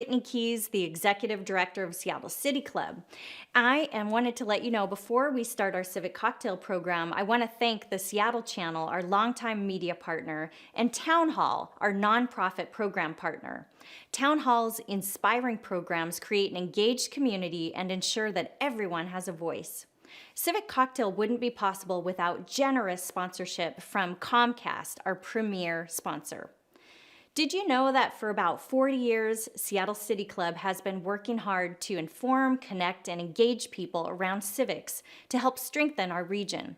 Whitney Keys, the executive director of Seattle City Club. I am wanted to let you know before we start our Civic Cocktail program, I want to thank the Seattle Channel, our longtime media partner, and Town Hall, our nonprofit program partner. Town Hall's inspiring programs create an engaged community and ensure that everyone has a voice. Civic Cocktail wouldn't be possible without generous sponsorship from Comcast, our premier sponsor. Did you know that for about 40 years, Seattle City Club has been working hard to inform, connect, and engage people around civics to help strengthen our region?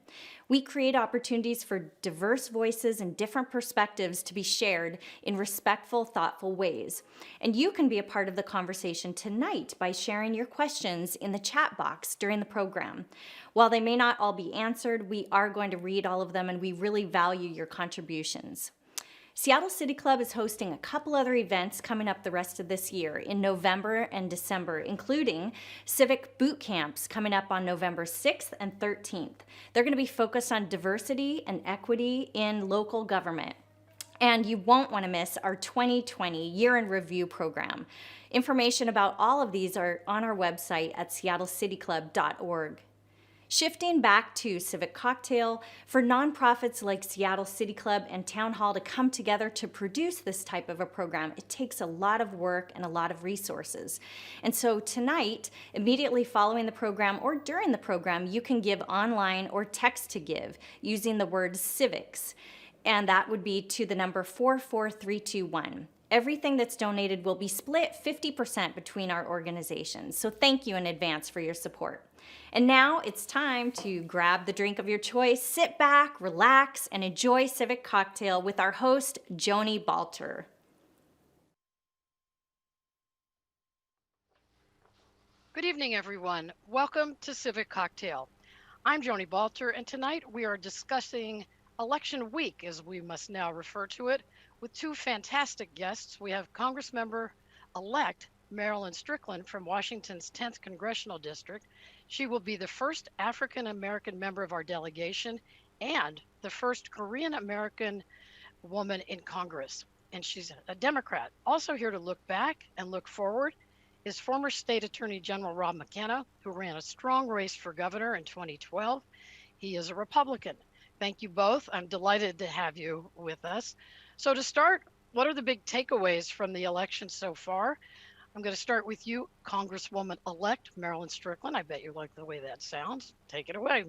We create opportunities for diverse voices and different perspectives to be shared in respectful, thoughtful ways. And you can be a part of the conversation tonight by sharing your questions in the chat box during the program. While they may not all be answered, we are going to read all of them, and we really value your contributions. Seattle City Club is hosting a couple other events coming up the rest of this year in November and December, including civic boot camps coming up on November 6th and 13th. They're going to be focused on diversity and equity in local government. And you won't want to miss our 2020 Year in Review program. Information about all of these are on our website at seattlecityclub.org. Shifting back to Civic Cocktail, for nonprofits like Seattle City Club and Town Hall to come together to produce this type of a program, it takes a lot of work and a lot of resources. And so tonight, immediately following the program or during the program, you can give online or text to give using the word civics. And that would be to the number 44321. Everything that's donated will be split 50% between our organizations. So thank you in advance for your support. And now it's time to grab the drink of your choice, sit back, relax, and enjoy Civic Cocktail with our host, Joni Balter. Good evening, everyone. Welcome to Civic Cocktail. I'm Joni Balter, and tonight we are discussing Election Week, as we must now refer to it, with two fantastic guests. We have Congress Member-Elect Marilyn Strickland from Washington's 10th Congressional District. She will be the first African-American member of our delegation and the first Korean-American woman in Congress. And she's a Democrat. Also here to look back and look forward is former State Attorney General Rob McKenna, who ran a strong race for governor in 2012. He is a Republican. Thank you both. I'm delighted to have you with us. So to start, what are the big takeaways from the election so far? I'm going to start with you, Congresswoman-elect Marilyn Strickland. I bet you like the way that sounds. Take it away.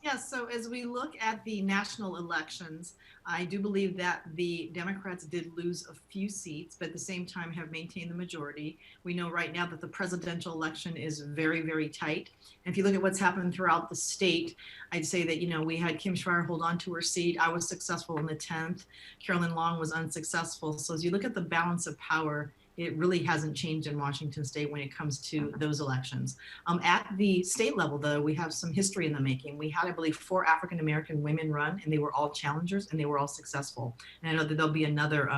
Yes, so as we look at the national elections, I do believe that the Democrats did lose a few seats, but at the same time have maintained the majority. We know right now that the presidential election is very, very tight. And if you look at what's happened throughout the state, I'd say that, we had Kim Schreier hold on to her seat. I was successful in the 10th. Carolyn Long was unsuccessful. So as you look at the balance of power, it really hasn't changed in Washington state when it comes to those elections. At the state level, though, we have some history in the making. We had, I believe, 4 African-American women run, and they were all challengers, and they were all successful. And I know that there'll be another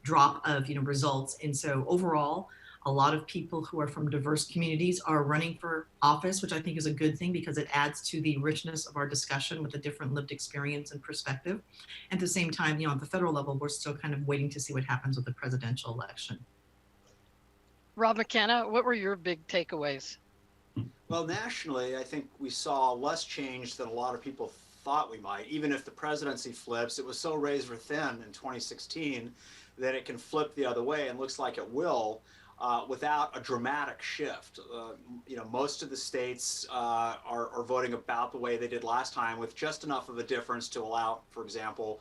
drop of results. And so overall, a lot of people who are from diverse communities are running for office, which I think is a good thing because it adds to the richness of our discussion with a different lived experience and perspective. At the same time, at the federal level, we're still kind of waiting to see what happens with the presidential election. Rob McKenna, what were your big takeaways? Well, nationally, I think we saw less change than a lot of people thought we might. Even if the presidency flips, it was so razor thin in 2016 that it can flip the other way, and looks like it will without a dramatic shift. Most of the states are voting about the way they did last time, with just enough of a difference to allow, for example,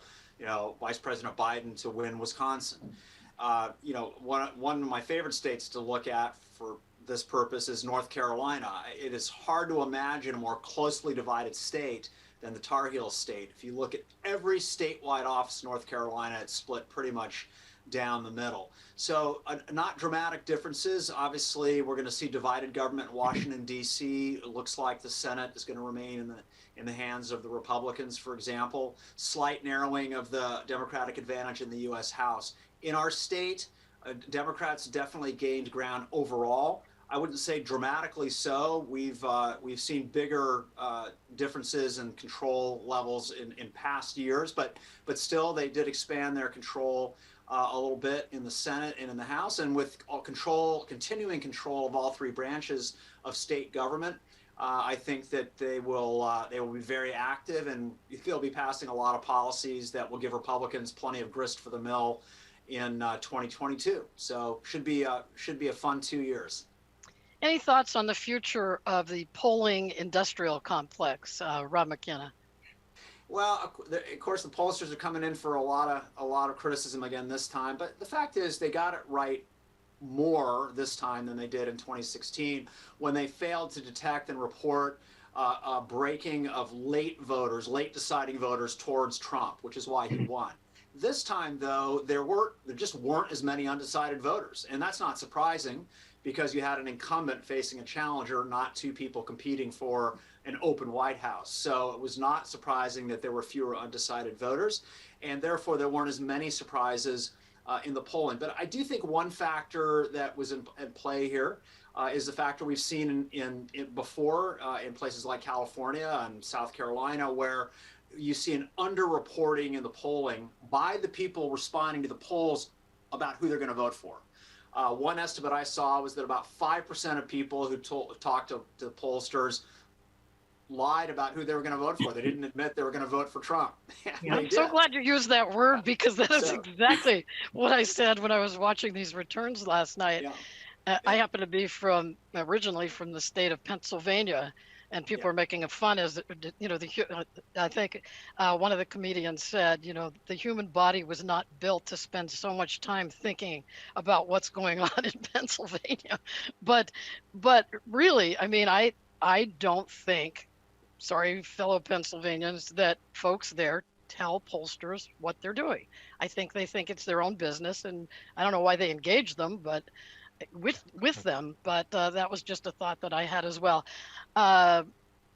Vice President Biden to win Wisconsin. One of my favorite states to look at for this purpose is North Carolina. It is hard to imagine a more closely divided state than the Tar Heel state. If you look at every statewide office in North Carolina, it's split pretty much down the middle. So not dramatic differences. Obviously, we're going to see divided government in Washington, D.C. It looks like the Senate is going to remain in the hands of the Republicans, for example. Slight narrowing of the Democratic advantage in the U.S. House. In our state, Democrats definitely gained ground overall. I wouldn't say dramatically so. We've seen bigger differences in control levels in past years, but still they did expand their control a little bit in the Senate and in the House, and with continuing control of all three branches of state government. I think that they will be very active, and they'll be passing a lot of policies that will give Republicans plenty of grist for the mill in 2022. So should be a fun 2 years. Any thoughts on the future of the polling industrial complex, Rob McKenna? Well, of course, the pollsters are coming in for a lot of criticism again this time, but the fact is they got it right more this time than they did in 2016 when they failed to detect and report a breaking of late deciding voters towards Trump, which is why he won. This time, though, there just weren't as many undecided voters, and that's not surprising because you had an incumbent facing a challenger, not two people competing for an open White House. So it was not surprising that there were fewer undecided voters, and therefore there weren't as many surprises in the polling. But I do think one factor that was at play here is the factor we've seen before in places like California and South Carolina, where you see an underreporting in the polling by the people responding to the polls about who they're going to vote for. One estimate I saw was that about 5% of people who talked to the pollsters lied about who they were going to vote for. They didn't admit they were going to vote for Trump. I'm so glad you used that word, because that is exactly what I said when I was watching these returns last night. Yeah. I happen to be originally from the state of Pennsylvania, and people are making fun as, I think one of the comedians said, the human body was not built to spend so much time thinking about what's going on in Pennsylvania. But really, I mean, I don't think, sorry, fellow Pennsylvanians, that folks there tell pollsters what they're doing. I think they think it's their own business, and I don't know why they engage them, but with them. But that was just a thought that I had as well.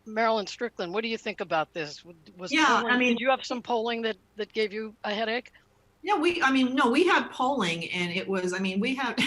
Marilyn Strickland, what do you think about this? Did you have some polling that gave you a headache? Yeah, we had polling, and it was, we have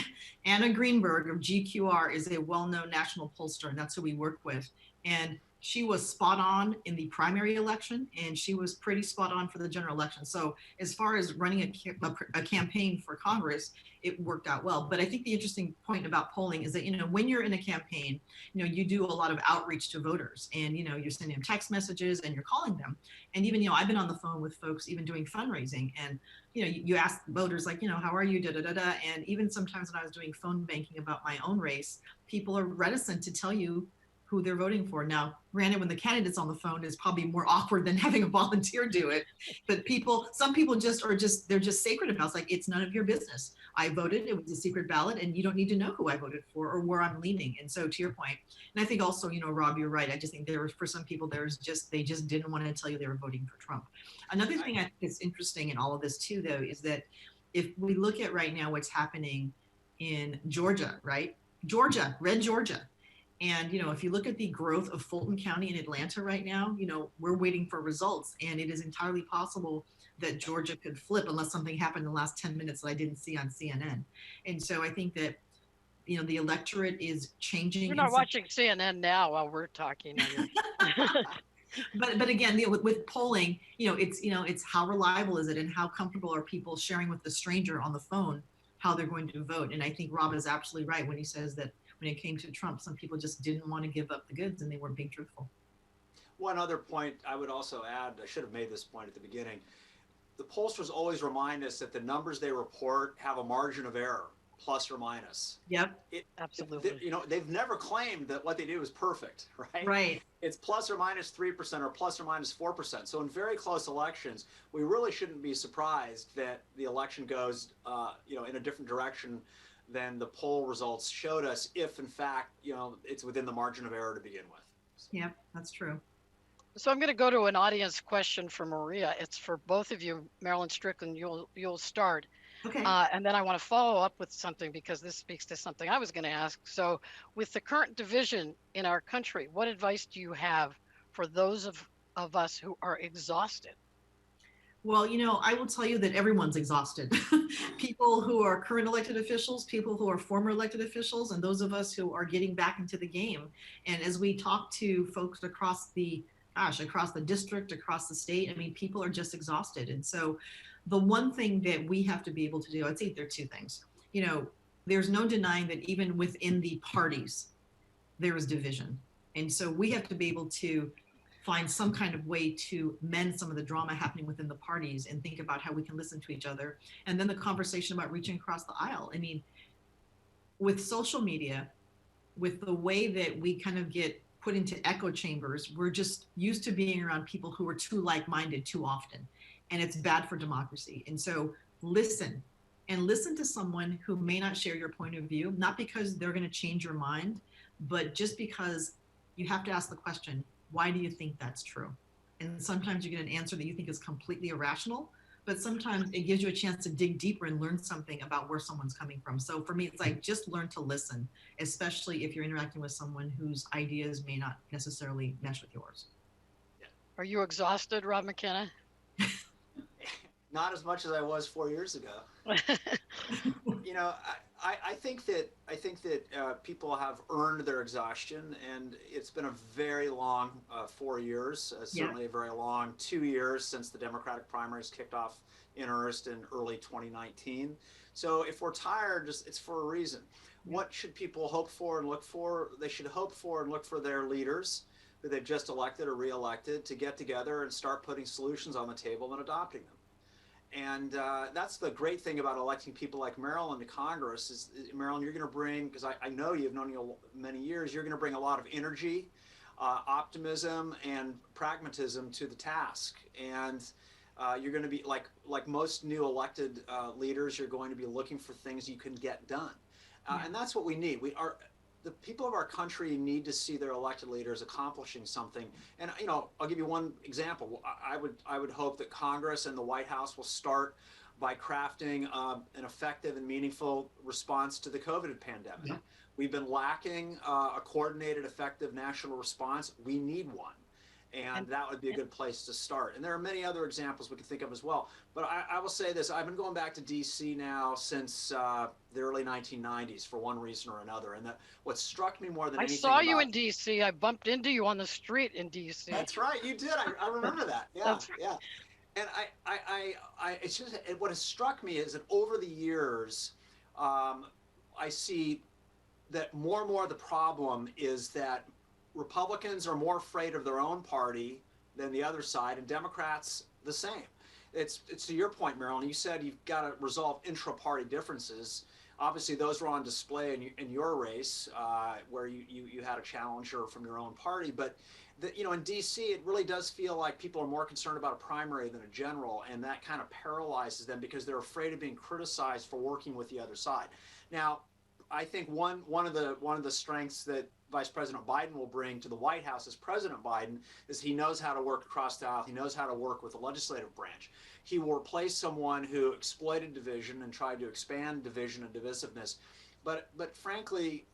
Anna Greenberg of GQR is a well-known national pollster, and that's who we work with. And she was spot on in the primary election, and she was pretty spot on for the general election. So as far as running a campaign for Congress, it worked out well. But I think the interesting point about polling is that, when you're in a campaign, you do a lot of outreach to voters, and, you're sending them text messages and you're calling them. And even, I've been on the phone with folks even doing fundraising, and, you ask voters like, how are you, And even sometimes when I was doing phone banking about my own race, people are reticent to tell you who they're voting for. Now, granted, when the candidate's on the phone is probably more awkward than having a volunteer do it. But some people they're just sacred about it. It's like, it's none of your business. I voted, it was a secret ballot, and you don't need to know who I voted for or where I'm leaning. And so to your point, and I think also, Rob, you're right. I just think for some people, they just didn't want to tell you they were voting for Trump. Another thing I think is interesting in all of this too, though, is that if we look at right now what's happening in Georgia, right? Red Georgia. And, if you look at the growth of Fulton County and Atlanta right now, we're waiting for results, and it is entirely possible that Georgia could flip unless something happened in the last 10 minutes that I didn't see on CNN. And so I think that, the electorate is changing. You're not watching CNN now while we're talking. But again, with polling, it's how reliable is it, and how comfortable are people sharing with the stranger on the phone how they're going to vote. And I think Rob is absolutely right when he says that when it came to Trump, some people just didn't want to give up the goods, and they weren't being truthful. One other point I would also add, I should have made this point at the beginning, the pollsters always remind us that the numbers they report have a margin of error, plus or minus. Yep. Absolutely. They've never claimed that what they do is perfect, right? Right. It's plus or minus 3% or plus or minus 4%. So in very close elections, we really shouldn't be surprised that the election goes, in a different direction than the poll results showed us, if in fact, it's within the margin of error to begin with. So. Yep, that's true. So I'm going to go to an audience question for Maria. It's for both of you. Marilyn Strickland, you'll start. Okay. And then I want to follow up with something, because this speaks to something I was going to ask. So with the current division in our country, what advice do you have for those of us who are exhausted? Well, I will tell you that everyone's exhausted. People who are current elected officials, people who are former elected officials, and those of us who are getting back into the game. And as we talk to folks across the gosh, across the district, across the state. I mean, people are just exhausted. And so the one thing that we have to be able to do, I'd say there are two things. You know, there's no denying that even within the parties, there is division. And so we have to be able to find some kind of way to mend some of the drama happening within the parties and think about how we can listen to each other. And then the conversation about reaching across the aisle. I mean, with social media, with the way that we kind of get put into echo chambers, we're just used to being around people who are too like-minded too often. And it's bad for democracy. And so listen, and listen to someone who may not share your point of view, not because they're going to change your mind, but just because you have to ask the question, why do you think that's true? And sometimes you get an answer that you think is completely irrational, but sometimes it gives you a chance to dig deeper and learn something about where someone's coming from. So for me, it's like, just learn to listen, especially if you're interacting with someone whose ideas may not necessarily mesh with yours. Are you exhausted, Rob McKenna? Not as much as I was 4 years ago. You know, I think that people have earned their exhaustion, and it's been a very long 4 years, certainly a very long 2 years since the Democratic primaries kicked off in earnest in early 2019. So if we're tired, it's for a reason. What should people hope for and look for? They should hope for and look for their leaders who they've just elected or re-elected to get together and start putting solutions on the table and adopting them. And that's the great thing about electing people like Marilyn to Congress is, Marilyn, you're going to bring, because I know you've known you many years, you're going to bring a lot of energy, optimism, and pragmatism to the task. And you're going to be, like most new elected leaders, you're going to be looking for things you can get done. And that's what we need. The people of our country need to see their elected leaders accomplishing something. And, you know, I'll give you one example. I would hope that Congress and the White House will start by crafting an effective and meaningful response to the COVID pandemic. Yeah. We've been lacking a coordinated, effective national response. We need one. And that would be a good place to start. And there are many other examples we can think of as well. But I will say this, I've been going back to DC now since the early 1990s for one reason or another. And what struck me more than anything, I saw you in DC. I bumped into you on the street in DC. That's right, you did. I remember that. Yeah, right. Yeah. And it's just, what has struck me is that over the years, I see that more and more the problem is that Republicans are more afraid of their own party than the other side, and Democrats the same. It's to your point, Marilyn. You said you've got to resolve intra-party differences. Obviously, those were on display in your race, where you had a challenger from your own party. But in D.C., it really does feel like people are more concerned about a primary than a general, and that kind of paralyzes them because they're afraid of being criticized for working with the other side. Now, I think one of the strengths that Vice President Biden will bring to the White House as President Biden is he knows how to work across the aisle. He knows how to work with the legislative branch. He will replace someone who exploited division and tried to expand division and divisiveness. But frankly,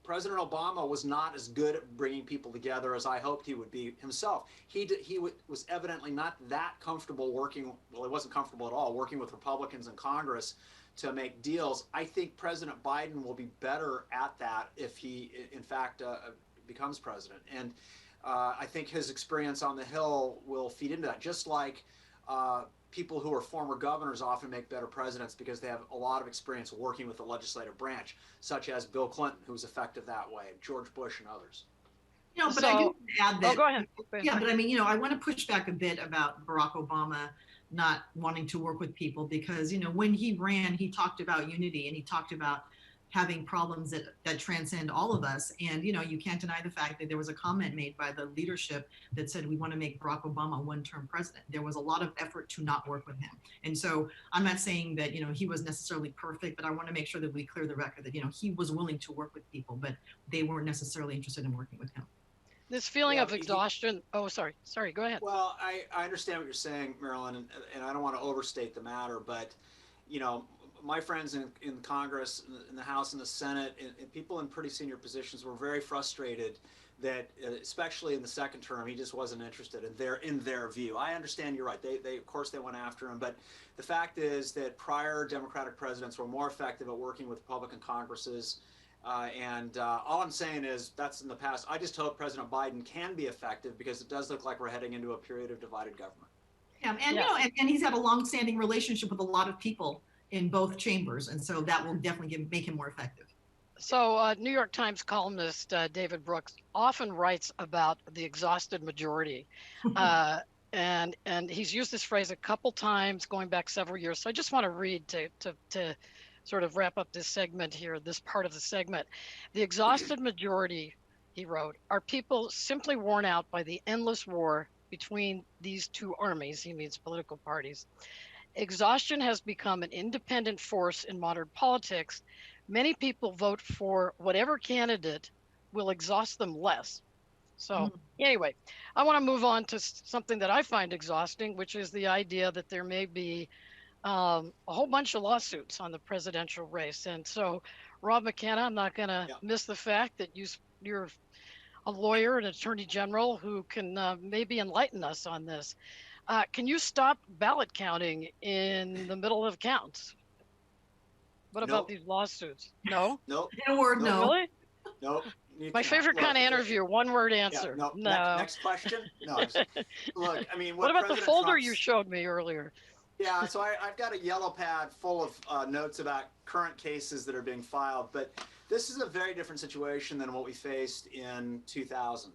President Obama was not as good at bringing people together as I hoped he would be himself. He was evidently not that comfortable working. Well, he wasn't comfortable at all working with Republicans in Congress to make deals. I think President Biden will be better at that if he, in fact, becomes president. And I think his experience on the Hill will feed into that, just like people who are former governors often make better presidents because they have a lot of experience working with the legislative branch, such as Bill Clinton, who was effective that way, George Bush, and others. But I do add that. Oh, go ahead. Yeah, but I mean, I want to push back a bit about Barack Obama not wanting to work with people because, when he ran, he talked about unity and he talked about having problems that transcend all of us. And, you can't deny the fact that there was a comment made by the leadership that said, we want to make Barack Obama a one-term president. There was a lot of effort to not work with him. And so I'm not saying that, he was necessarily perfect, but I want to make sure that we clear the record that, he was willing to work with people, but they weren't necessarily interested in working with him. This feeling of exhaustion. Oh, sorry, go ahead. Well, I understand what you're saying, Marilyn, and I don't want to overstate the matter, but, my friends in Congress, in the House and the Senate, and people in pretty senior positions were very frustrated that, especially in the second term, he just wasn't interested in their view. I understand you're right. They of course they went after him, but the fact is that prior Democratic presidents were more effective at working with Republican Congresses All I'm saying is that's in the past. I just hope President Biden can be effective because it does look like we're heading into a period of divided government. Yeah, and Yes. and he's had a long-standing relationship with a lot of people in both chambers, and so that will definitely make him more effective. So, New York Times columnist David Brooks often writes about the exhausted majority, uh, and he's used this phrase a couple times going back several years. So I just want to read to sort of wrap up this segment here, this part of the segment. The exhausted majority, he wrote, are people simply worn out by the endless war between these two armies. He means political parties. Exhaustion has become an independent force in modern politics. Many people vote for whatever candidate will exhaust them less. So, anyway, I want to move on to something that I find exhausting, which is the idea that there may be a whole bunch of lawsuits on the presidential race. And so, Rob McKenna, I'm not going to miss the fact that you're a lawyer, an attorney general who can maybe enlighten us on this. Can you stop ballot counting in the middle of counts? What about these lawsuits? No? Nope. In a word, no. Really? Nope. My favorite kind of interview, one word answer. Yeah, no. Next question? No. Look, I mean, what about President the folder Trump's, you showed me earlier? Yeah, so I've got a yellow pad full of notes about current cases that are being filed, but this is a very different situation than what we faced in 2000.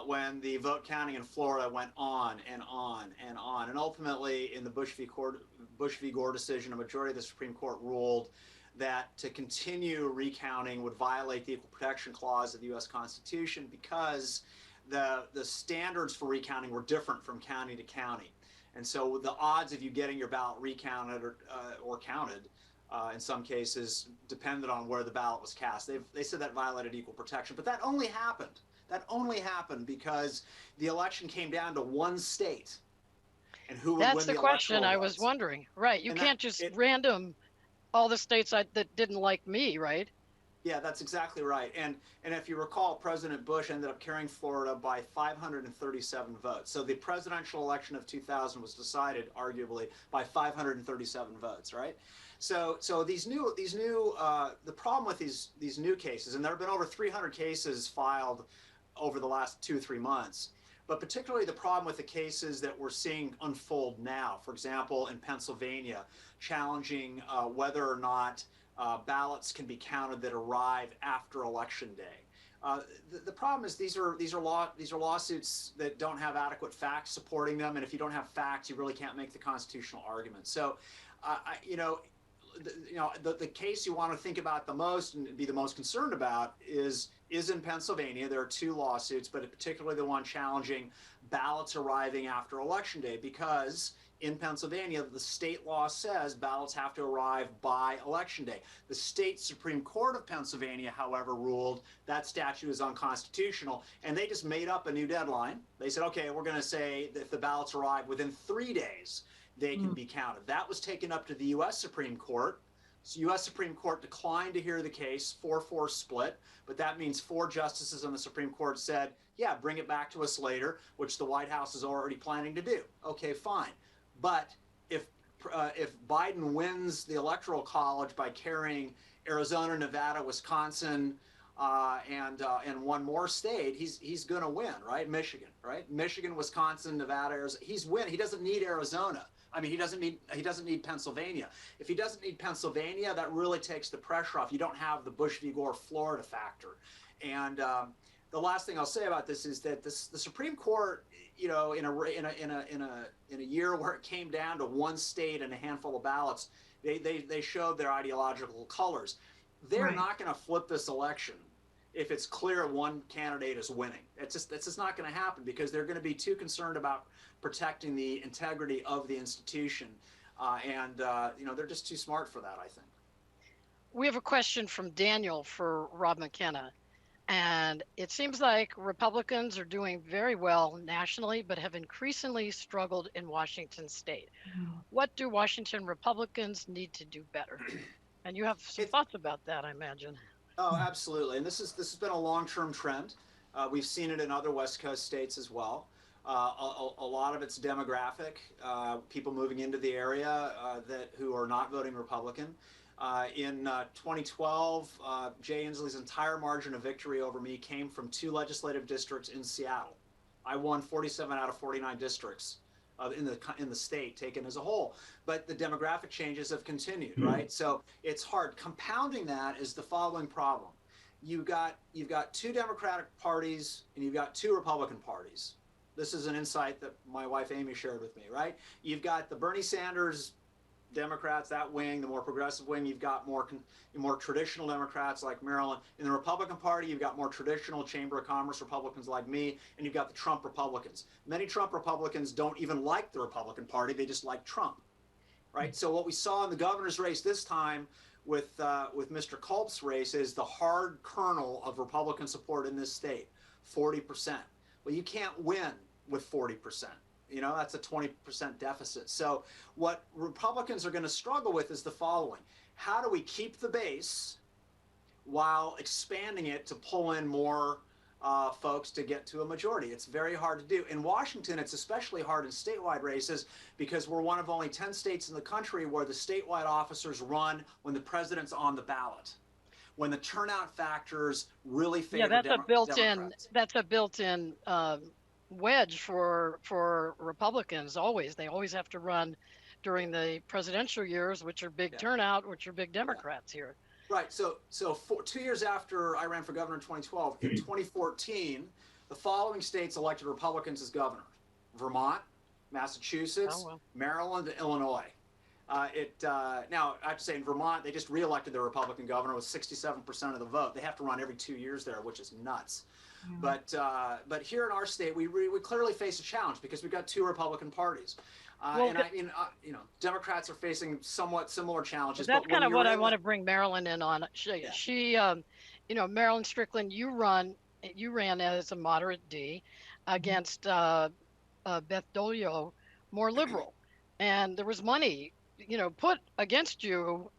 When the vote counting in Florida went on and on and on. And ultimately, in the Bush v. Gore decision, a majority of the Supreme Court ruled that to continue recounting would violate the Equal Protection Clause of the U.S. Constitution because the standards for recounting were different from county to county. And so the odds of you getting your ballot recounted or counted in some cases depended on where the ballot was cast. They said that violated equal protection, but that only happened. That only happened because the election came down to one state, and who would win the That's the question I was votes. wondering. Right, you can't just random all the states that didn't like me, right? Yeah, that's exactly right. And if you recall, President Bush ended up carrying Florida by 537 votes. So the presidential election of 2000 was decided, arguably, by 537 votes, right? So the problem with these new cases, and there have been over 300 cases filed over the last 2 or 3 months, but particularly the problem with the cases that we're seeing unfold now, for example, in Pennsylvania, challenging whether or not ballots can be counted that arrive after Election Day. The problem is these are lawsuits that don't have adequate facts supporting them, and if you don't have facts, you really can't make the constitutional argument. So, the case you want to think about the most and be the most concerned about is in Pennsylvania. There are 2 lawsuits, but particularly the one challenging ballots arriving after Election Day, because in Pennsylvania, the state law says ballots have to arrive by Election Day. The state Supreme Court of Pennsylvania, however, ruled that statute is unconstitutional, and they just made up a new deadline. They said, okay, we're going to say that if the ballots arrive within 3 days, they can be counted. That was taken up to the U.S. Supreme Court. So U.S. Supreme Court declined to hear the case, 4-4 split, but that means 4 justices on the Supreme Court said, yeah, bring it back to us later, which the White House is already planning to do. Okay, fine. But if Biden wins the Electoral College by carrying Arizona, Nevada, Wisconsin, and one more state, he's going to win, right? Michigan, right? Michigan, Wisconsin, Nevada, Arizona. He doesn't need Arizona. I mean, he doesn't need Pennsylvania. If he doesn't need Pennsylvania, that really takes the pressure off. You don't have the Bush v. Gore Florida factor. And the last thing I'll say about this is that the Supreme Court, in a year where it came down to one state and a handful of ballots, they showed their ideological colors. They're not going to flip this election if it's clear one candidate is winning. It's just not going to happen, because they're going to be too concerned about protecting the integrity of the institution, and they're just too smart for that, I think. We have a question from Daniel for Rob McKenna. And it seems like Republicans are doing very well nationally, but have increasingly struggled in Washington state. What do Washington Republicans need to do better? And you have some thoughts about that, I imagine. Oh, absolutely. And this has been a long-term trend. We've seen it in other West Coast states as well. A lot of it's demographic, people moving into the area who are not voting Republican. In 2012, Jay Inslee's entire margin of victory over me came from 2 legislative districts in Seattle. I won 47 out of 49 districts in the state taken as a whole. But the demographic changes have continued, right? So it's hard. Compounding that is the following problem. You've got 2 Democratic parties and you've got 2 Republican parties. This is an insight that my wife Amy shared with me, right? You've got the Bernie Sanders Democrats, that wing, the more progressive wing. You've got more traditional Democrats like Marilyn. In the Republican Party, you've got more traditional Chamber of Commerce Republicans like me, and you've got the Trump Republicans. Many Trump Republicans don't even like the Republican Party; they just like Trump, right? So what we saw in the governor's race this time with Mr. Culp's race is the hard kernel of Republican support in this state, 40%. Well, you can't win with 40%. You know, that's a 20% deficit. So what Republicans are going to struggle with is the following. How do we keep the base while expanding it to pull in more folks to get to a majority? It's very hard to do. In Washington, it's especially hard in statewide races because we're one of only 10 states in the country where the statewide officers run when the president's on the ballot, when the turnout factors really favor Democrats. That's a built-in wedge for Republicans. They always have to run during the presidential years, which are big turnout, which are big Democrats here. Right. So 2 years after I ran for governor in 2012, in 2014, the following states elected Republicans as governor: Vermont, Massachusetts, Maryland, and Illinois. Now, I have to say, in Vermont, they just reelected their Republican governor with 67% of the vote. They have to run every 2 years there, which is nuts. But here in our state, we clearly face a challenge because we've got 2 Republican parties. Democrats are facing somewhat similar challenges. That's kind of what I want to bring Marilyn in on. She Marilyn Strickland, you ran as a moderate D against Beth Dolio, more liberal, and there was money put against you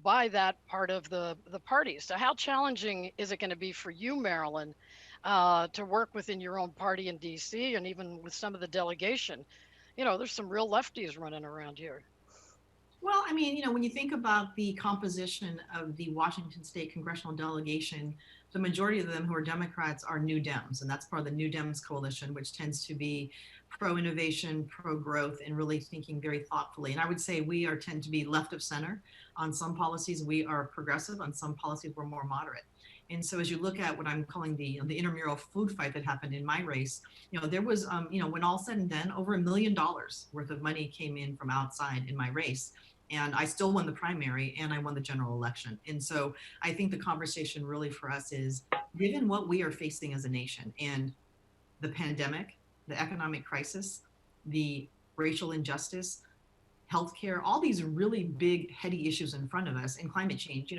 by that part of the party. So how challenging is it going to be for you, Marilyn, to work within your own party in DC and even with some of the delegation? There's some real lefties running around here. Well, I mean, when you think about the composition of the Washington State congressional delegation, the majority of them who are Democrats are New Dems, and that's part of the New Dems coalition, which tends to be pro-innovation, pro-growth, and really thinking very thoughtfully. And I would say we tend to be left of center. On some policies, we are progressive. On some policies, we're more moderate. And so as you look at what I'm calling the intramural food fight that happened in my race, there was, when all said and done, over $1 million worth of money came in from outside in my race. And I still won the primary and I won the general election. And so I think the conversation really for us is, given what we are facing as a nation and the pandemic, the economic crisis, the racial injustice, healthcare, all these really big, heady issues in front of us, and climate change,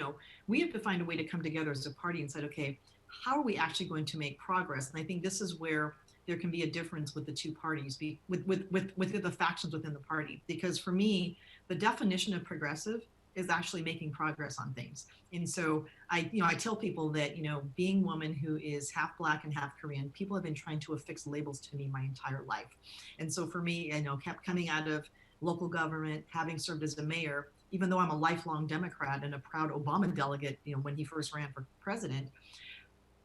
we have to find a way to come together as a party and say, okay, how are we actually going to make progress? And I think this is where there can be a difference with the 2 parties, with the factions within the party. Because for me, the definition of progressive is actually making progress on things. And so I tell people that, being a woman who is half Black and half Korean, people have been trying to affix labels to me my entire life. And so for me, kept coming out of local government, having served as a mayor, even though I'm a lifelong Democrat and a proud Obama delegate, when he first ran for president,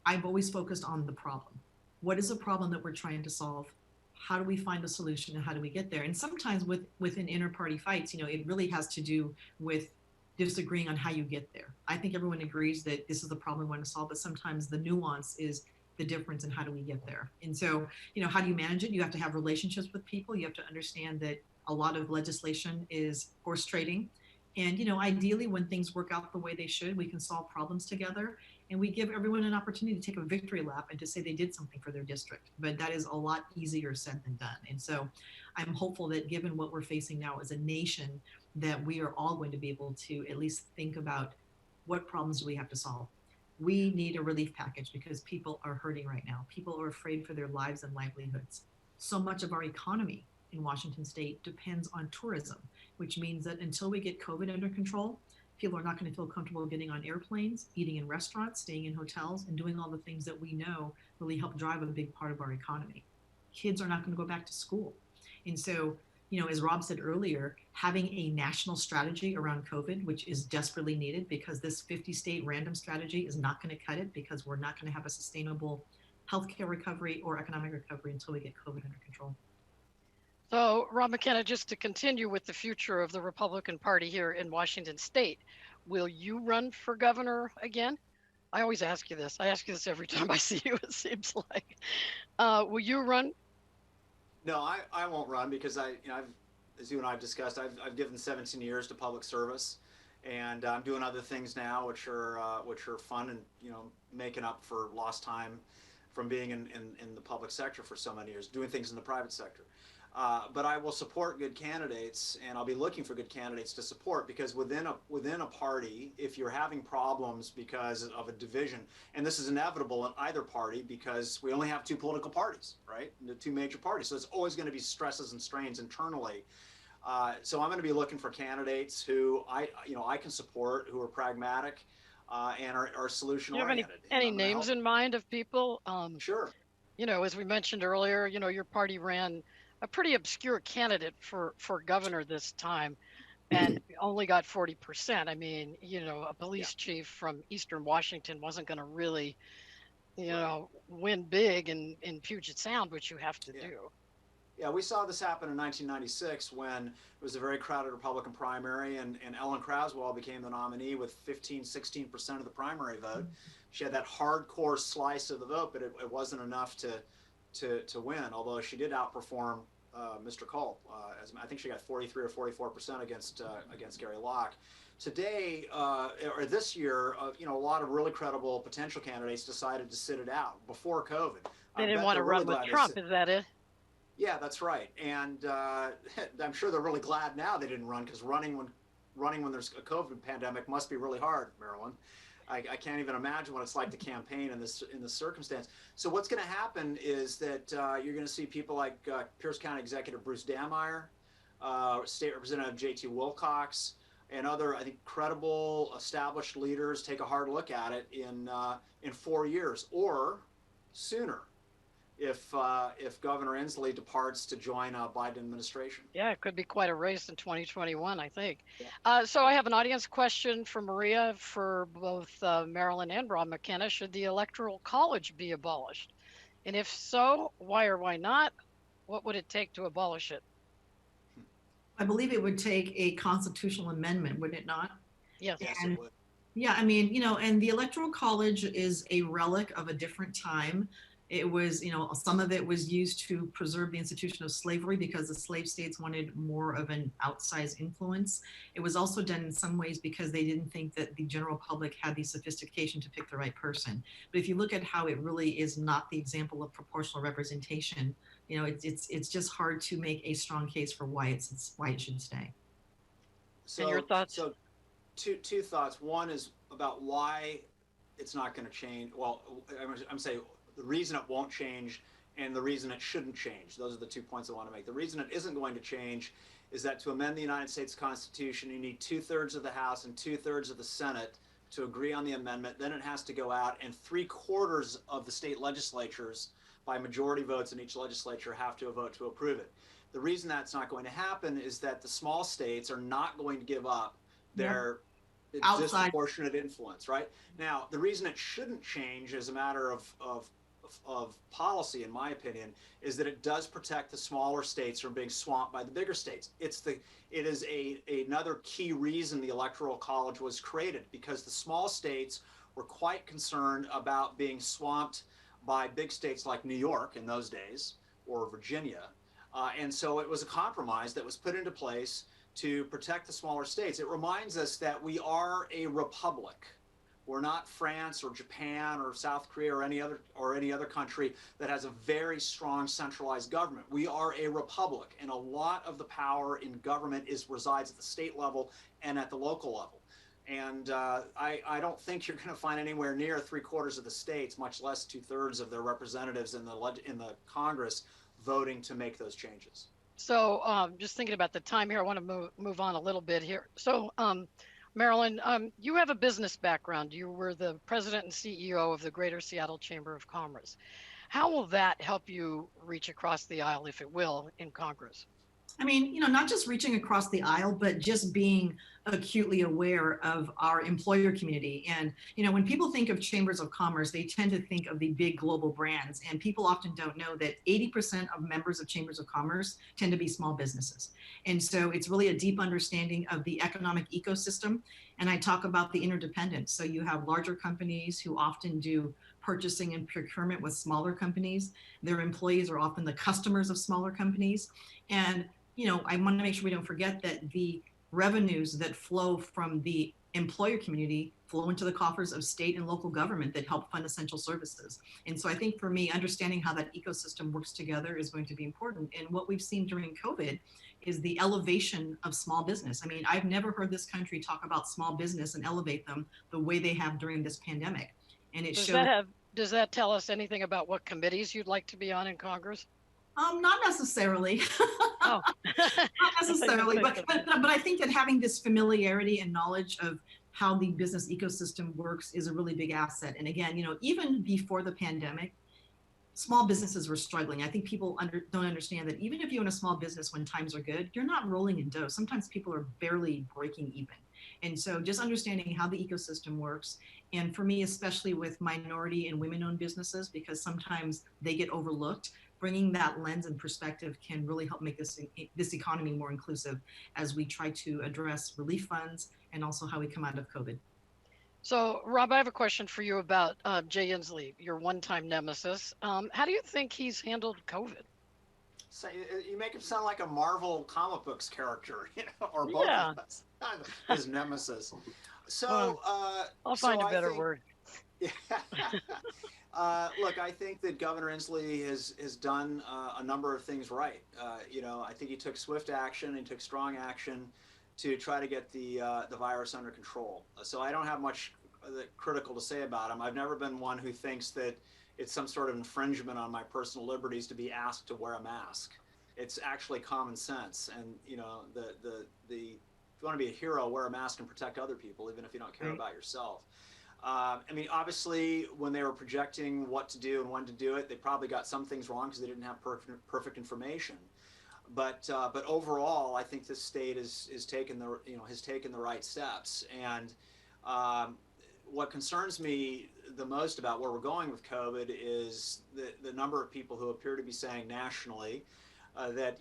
I've always focused on the problem. What is the problem that we're trying to solve? How do we find a solution and how do we get there? And sometimes within inter-party fights, it really has to do with disagreeing on how you get there. I think everyone agrees that this is the problem we want to solve, but sometimes the nuance is the difference in how do we get there. And so, how do you manage it? You have to have relationships with people. You have to understand that a lot of legislation is horse trading. And, ideally, when things work out the way they should, we can solve problems together. And we give everyone an opportunity to take a victory lap and to say they did something for their district. But that is a lot easier said than done. And so I'm hopeful that given what we're facing now as a nation, that we are all going to be able to at least think about what problems do we have to solve. We need a relief package because people are hurting right now. People are afraid for their lives and livelihoods. So much of our economy in Washington State depends on tourism, which means that until we get COVID under control, people are not going to feel comfortable getting on airplanes, eating in restaurants, staying in hotels, and doing all the things that we know really help drive a big part of our economy. Kids are not going to go back to school. And so as Rob said earlier, having a national strategy around COVID, which is desperately needed because this 50-state random strategy is not going to cut it, because we're not going to have a sustainable healthcare recovery or economic recovery until we get COVID under control. So, Rob McKenna, just to continue with the future of the Republican Party here in Washington State, will you run for governor again? I always ask you this. I ask you this every time I see you, it seems like. Will you run? No, I won't run because as you and I have discussed, I've given 17 years to public service, and I'm doing other things now, which are fun and making up for lost time from being in the public sector for so many years, doing things in the private sector. But I will support good candidates, and I'll be looking for good candidates to support, because within a party, if you're having problems because of a division, and this is inevitable in either party because we only have two political parties, right? The two major parties, so it's always going to be stresses and strains internally. So I'm going to be looking for candidates who I can support, who are pragmatic and are solution oriented. Do you have any names in mind of people? Sure. As we mentioned earlier, your party ran a pretty obscure candidate for governor this time and only got 40%. I mean, a police chief from Eastern Washington wasn't going to really, win big in Puget Sound, which you have to do. Yeah, we saw this happen in 1996 when it was a very crowded Republican primary, and Ellen Craswell became the nominee with 16% of the primary vote. She had that hardcore slice of the vote, but it wasn't enough to win, although she did outperform Mr. Culp. I think she got 43 or 44% against Gary Locke. Today, or this year, a lot of really credible potential candidates decided to sit it out before COVID. They didn't want to run with Trump, is that it? Yeah, that's right. And I'm sure they're really glad now they didn't run, because running when there's a COVID pandemic must be really hard, Marilyn. I can't even imagine what it's like to campaign in this circumstance. So what's going to happen is that you're going to see people like Pierce County Executive Bruce Dameyer, State Representative J.T. Wilcox, and other, I think, credible, established leaders take a hard look at it in 4 years or sooner, if Governor Inslee departs to join a Biden administration. Yeah, it could be quite a race in 2021, I think. Yeah. So I have an audience question for Maria, for both Marilyn and Rob McKenna. Should the Electoral College be abolished? And if so, why or why not? What would it take to abolish it? I believe it would take a constitutional amendment, wouldn't it not? Yes. Yes, it would. Yeah, I mean, and the Electoral College is a relic of a different time. It was, some of it was used to preserve the institution of slavery because the slave states wanted more of an outsized influence. It was also done in some ways because they didn't think that the general public had the sophistication to pick the right person. But if you look at how it really is not the example of proportional representation, it's just hard to make a strong case for why it should stay. So, and your thoughts? So two thoughts. One is about why it's not going to change. Well, I'm saying the reason it won't change and the reason it shouldn't change. Those are the 2 points I want to make. The reason it isn't going to change is that to amend the United States Constitution, you need 2/3 of the House and 2/3 of the Senate to agree on the amendment. Then it has to go out, and 3/4 of the state legislatures, by majority votes in each legislature, have to vote to approve it. The reason that's not going to happen is that the small states are not going to give up their disproportionate influence, right? Now, the reason it shouldn't change as a matter of policy, in my opinion, is that it does protect the smaller states from being swamped by the bigger states. It is another key reason the Electoral College was created, because the small states were quite concerned about being swamped by big states like New York in those days, or Virginia. And so it was a compromise that was put into place to protect the smaller states. It reminds us that we are a republic. We're not France or Japan or South Korea or any other country that has a very strong centralized government. We are a republic, and a lot of the power in government resides at the state level and at the local level. And I don't think you're going to find anywhere near 3/4 of the states, much less 2/3 of their representatives in the Congress, voting to make those changes. So just thinking about the time here, I want to move on a little bit here. So Marilyn, you have a business background. You were the president and CEO of the Greater Seattle Chamber of Commerce. How will that help you reach across the aisle, if it will, in Congress? I mean, not just reaching across the aisle, but just being acutely aware of our employer community. And, when people think of chambers of commerce, they tend to think of the big global brands. And people often don't know that 80% of members of chambers of commerce tend to be small businesses. And so it's really a deep understanding of the economic ecosystem. And I talk about the interdependence. So you have larger companies who often do purchasing and procurement with smaller companies. Their employees are often the customers of smaller companies. And I want to make sure we don't forget that the revenues that flow from the employer community flow into the coffers of state and local government that help fund essential services. And so I think for me, understanding how that ecosystem works together is going to be important. And what we've seen during COVID is the elevation of small business. I mean, I've never heard this country talk about small business and elevate them the way they have during this pandemic. And it shows. Does that tell us anything about what committees you'd like to be on in Congress? Not necessarily. Oh, Not necessarily, but I think that having this familiarity and knowledge of how the business ecosystem works is a really big asset. And again, even before the pandemic, small businesses were struggling. I think people don't understand that even if you own a small business when times are good, you're not rolling in dough. Sometimes people are barely breaking even. And so just understanding how the ecosystem works, and for me, especially with minority and women-owned businesses, because sometimes they get overlooked, bringing that lens and perspective can really help make this economy more inclusive as we try to address relief funds and also how we come out of COVID. So, Rob, I have a question for you about Jay Inslee, your one-time nemesis. How do you think he's handled COVID? So you make him sound like a Marvel comic books character, or both Yeah. of us, his nemesis. So I'll find a better word. Yeah. Look, I think that Governor Inslee has done a number of things right. I think he took swift action, he took strong action to try to get the virus under control. So I don't have much critical to say about him. I've never been one who thinks that it's some sort of infringement on my personal liberties to be asked to wear a mask. It's actually common sense. And if you want to be a hero, wear a mask and protect other people, even if you don't care about yourself. Obviously, when they were projecting what to do and when to do it, they probably got some things wrong because they didn't have perfect information. But overall, I think this state has taken the right steps. And what concerns me the most about where we're going with COVID is the number of people who appear to be saying nationally that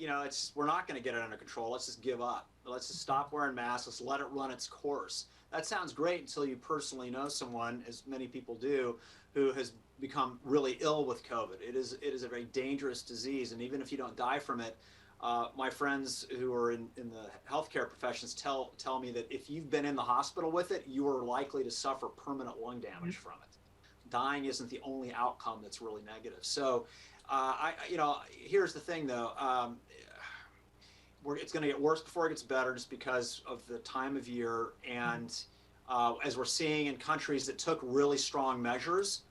we're not going to get it under control. Let's just give up. Let's just stop wearing masks. Let's let it run its course. That sounds great until you personally know someone, as many people do, who has become really ill with COVID. It is a very dangerous disease, and even if you don't die from it, my friends who are in the healthcare professions tell me that if you've been in the hospital with it, you are likely to suffer permanent lung damage from it. Dying isn't the only outcome that's really negative. So, here's the thing, though. It's going to get worse before it gets better, just because of the time of year, and as we're seeing in countries that took really strong measures,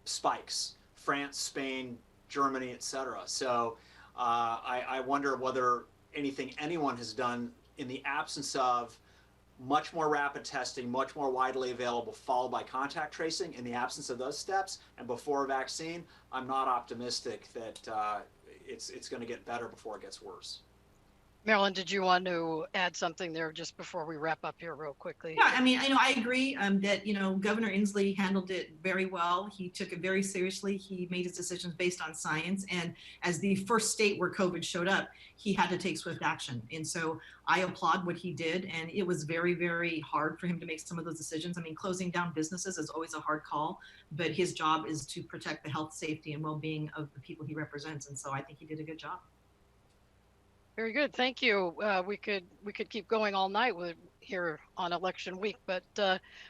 spikes: France, Spain, Germany, etc. So I wonder whether anyone has done in the absence of much more rapid testing, much more widely available, followed by contact tracing. In the absence of those steps and before a vaccine, I'm not optimistic that it's going to get better before it gets worse. Marilyn, did you want to add something there just before we wrap up here real quickly? Yeah, I agree that, Governor Inslee handled it very well. He took it very seriously. He made his decisions based on science. And as the first state where COVID showed up, he had to take swift action. And so I applaud what he did. And it was very, very hard for him to make some of those decisions. Closing down businesses is always a hard call, but his job is to protect the health, safety, and well-being of the people he represents. And so I think he did a good job. Very good. Thank you. We could keep going all night here on election week, but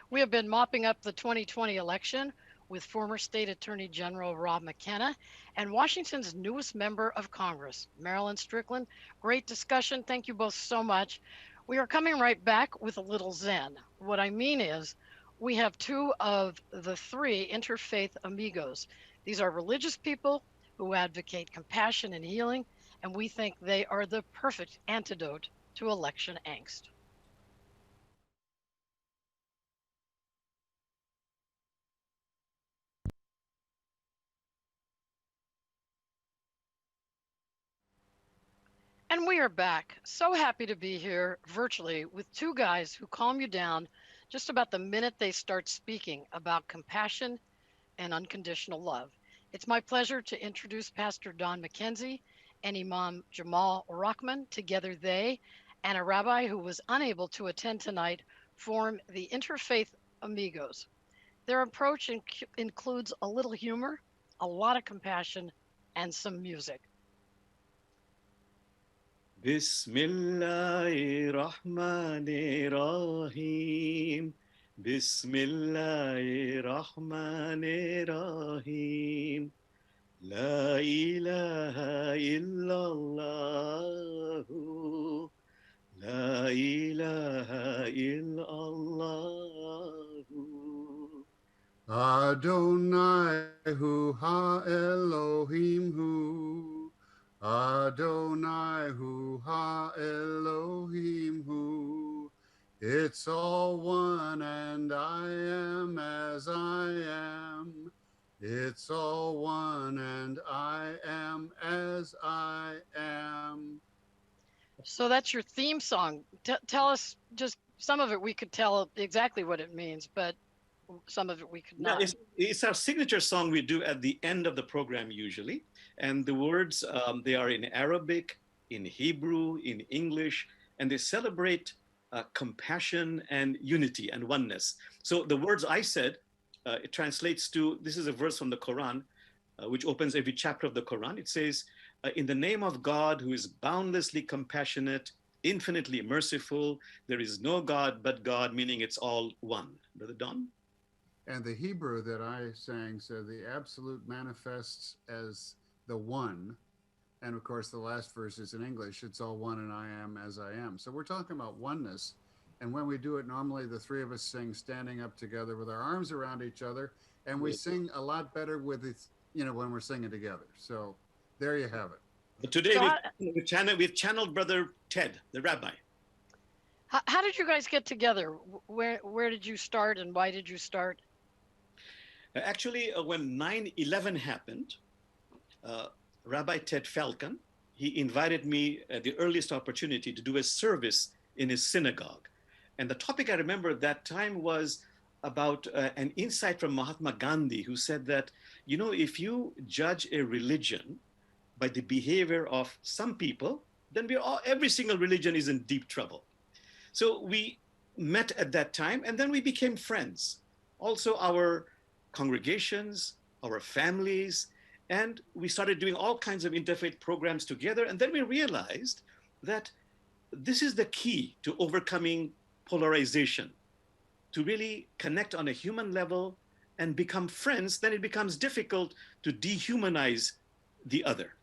we have been mopping up the 2020 election with former State Attorney General Rob McKenna and Washington's newest member of Congress, Marilyn Strickland. Great discussion. Thank you both so much. We are coming right back with a little Zen. What I mean is, we have two of the three Interfaith Amigos. These are religious people who advocate compassion and healing, and we think they are the perfect antidote to election angst. And we are back. So happy to be here virtually with two guys who calm you down just about the minute they start speaking about compassion and unconditional love. It's my pleasure to introduce Pastor Don Mackenzie and Imam Jamal Rahman. Together, they and a rabbi who was unable to attend tonight form the Interfaith Amigos. Their approach includes a little humor, a lot of compassion, and some music. Bismillahirrahmanirrahim. Bismillahirrahmanirrahim. La ilaha illallah. La ilaha illallah. Adonai hu ha Elohim hu. Adonai hu ha Elohim hu. It's all one and I am as I am. It's all one and I am as I am. So that's your theme song. Tell us just some of it. We could tell exactly what it means, but some of it we could not. Yeah, it's our signature song we do at the end of the program usually. And the words, they are in Arabic, in Hebrew, in English, and they celebrate compassion and unity and oneness. So the words I said, it translates to, this is a verse from the Quran, which opens every chapter of the Quran. It says, in the name of God, who is boundlessly compassionate, infinitely merciful, there is no God but God, meaning it's all one. Brother Don? And the Hebrew that I sang said the absolute manifests as the one. And of course, the last verse is in English. It's all one and I am as I am. So we're talking about oneness. And when we do it, normally the three of us sing standing up together with our arms around each other. And we sing a lot better with it, when we're singing together. So there you have it. But today we've channeled Brother Ted, the rabbi. How did you guys get together? Where did you start and why did you start? Actually, when 9/11 happened, Rabbi Ted Falcon, he invited me at the earliest opportunity to do a service in his synagogue. And the topic I remember at that time was about an insight from Mahatma Gandhi, who said that, if you judge a religion by the behavior of some people, then every single religion is in deep trouble. So we met at that time, and then we became friends. Also, our congregations, our families, and we started doing all kinds of interfaith programs together. And then we realized that this is the key to overcoming polarization, to really connect on a human level and become friends. Then it becomes difficult to dehumanize the other.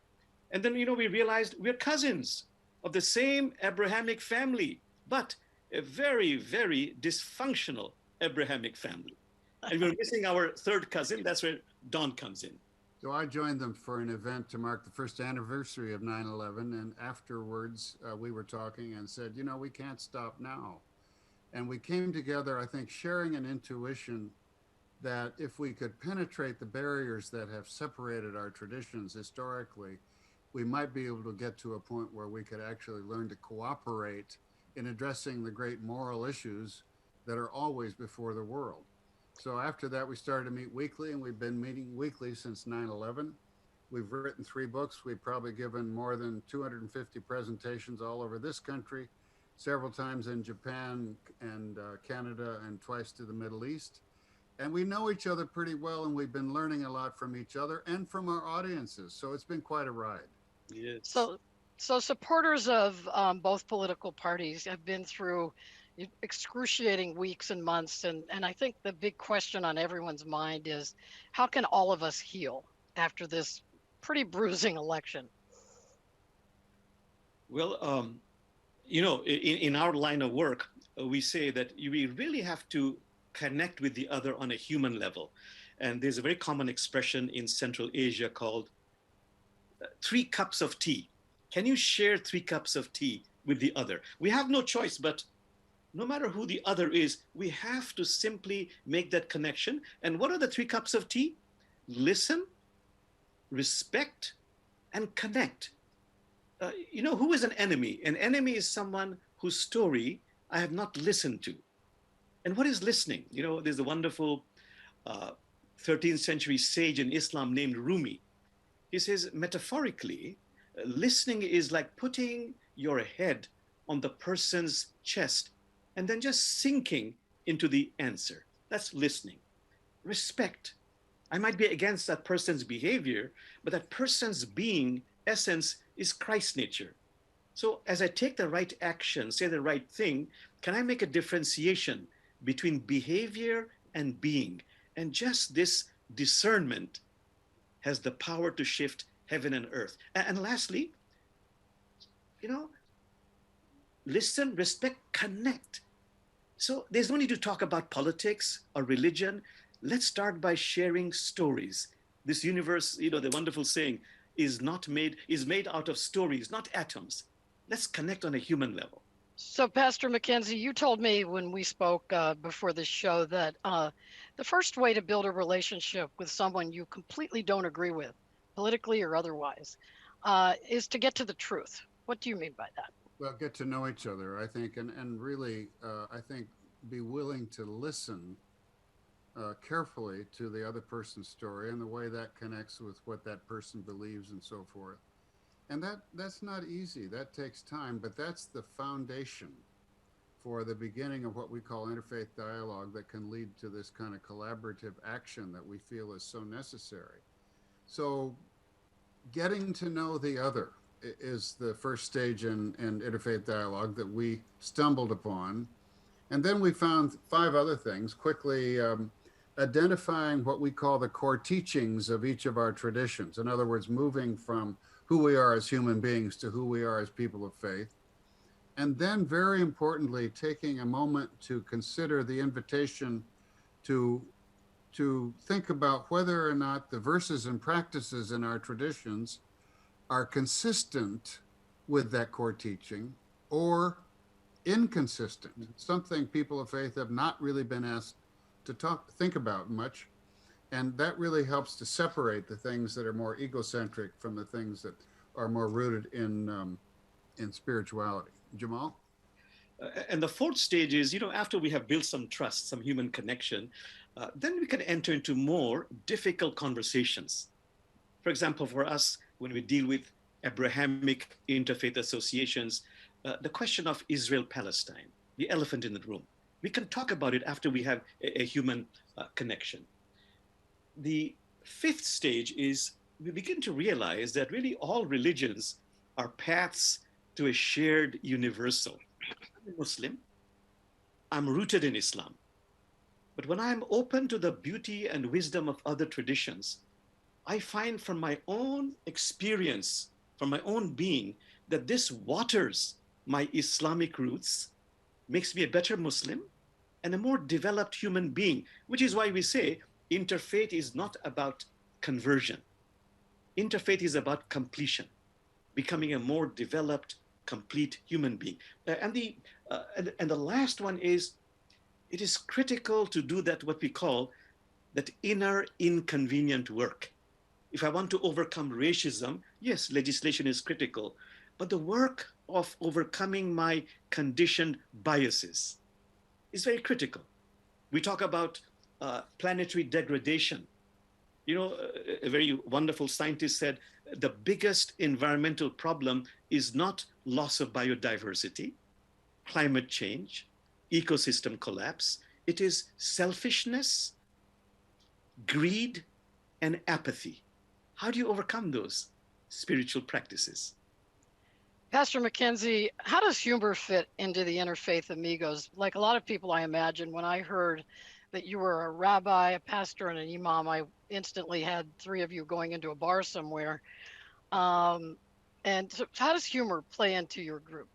And then, we realized we're cousins of the same Abrahamic family, but a very, very dysfunctional Abrahamic family. And we're missing our third cousin. That's where Don comes in. So I joined them for an event to mark the first anniversary of 9/11. And afterwards, we were talking and said, we can't stop now. And we came together, I think, sharing an intuition that if we could penetrate the barriers that have separated our traditions historically, we might be able to get to a point where we could actually learn to cooperate in addressing the great moral issues that are always before the world. So after that, we started to meet weekly, and we've been meeting weekly since 9/11. We've written 3 books. We've probably given more than 250 presentations all over this country, several times in Japan and Canada, and twice to the Middle East. And we know each other pretty well, and we've been learning a lot from each other and from our audiences. So it's been quite a ride. Yes. So supporters of both political parties have been through excruciating weeks and months. And I think the big question on everyone's mind is, how can all of us heal after this pretty bruising election? Well, in our line of work, we say that we really have to connect with the other on a human level. And there's a very common expression in Central Asia called 3 cups of tea. Can you share 3 cups of tea with the other? We have no choice, but no matter who the other is, we have to simply make that connection. And what are the 3 cups of tea? Listen, respect, and connect. who is an enemy? An enemy is someone whose story I have not listened to. And what is listening? There's a wonderful 13th century sage in Islam named Rumi. He says, metaphorically, listening is like putting your head on the person's chest and then just sinking into the answer. That's listening. Respect. I might be against that person's behavior, but that person's being, essence, is Christ's nature. So as I take the right action, say the right thing, can I make a differentiation between behavior and being? And just this discernment has the power to shift heaven and earth. And lastly, listen, respect, connect. So there's no need to talk about politics or religion. Let's start by sharing stories. This universe, the wonderful saying, is made out of stories, not atoms. Let's connect on a human level. So, Pastor Mackenzie, you told me when we spoke before this show that the first way to build a relationship with someone you completely don't agree with, politically or otherwise, is to get to the truth. What do you mean by that? Well, get to know each other, I think, and really, I think, be willing to listen carefully to the other person's story and the way that connects with what that person believes and so forth. And that's not easy. That takes time, but that's the foundation for the beginning of what we call interfaith dialogue that can lead to this kind of collaborative action that we feel is so necessary. So getting to know the other is the first stage in interfaith dialogue that we stumbled upon. And then we found 5 other things, quickly identifying what we call the core teachings of each of our traditions. In other words, moving from who we are as human beings to who we are as people of faith. And then very importantly, taking a moment to consider the invitation to think about whether or not the verses and practices in our traditions are consistent with that core teaching or inconsistent, something people of faith have not really been asked to think about much. And that really helps to separate the things that are more egocentric from the things that are more rooted in spirituality. Jamal? And the 4th stage is, after we have built some trust, some human connection, then we can enter into more difficult conversations. For example, for us, when we deal with Abrahamic interfaith associations, the question of Israel-Palestine, the elephant in the room, we can talk about it after we have a human connection. The 5th stage is we begin to realize that really all religions are paths to a shared universal. I'm a Muslim. I'm rooted in Islam. But when I'm open to the beauty and wisdom of other traditions, I find from my own experience, from my own being, that this waters my Islamic roots, makes me a better Muslim and a more developed human being, which is why we say interfaith is not about conversion. Interfaith is about completion, becoming a more developed, complete human being. And the last one is, it is critical to do that, what we call that inner inconvenient work. If I want to overcome racism, yes, legislation is critical, but the work of overcoming my conditioned biases is very critical. We talk about planetary degradation. A very wonderful scientist said, the biggest environmental problem is not loss of biodiversity, climate change, ecosystem collapse. It is selfishness, greed, and apathy. How do you overcome those spiritual practices? Pastor Mackenzie, how does humor fit into the Interfaith Amigos? Like a lot of people, I imagine, when I heard that you were a rabbi, a pastor, and an imam, I instantly had 3 of you going into a bar somewhere. And so how does humor play into your group?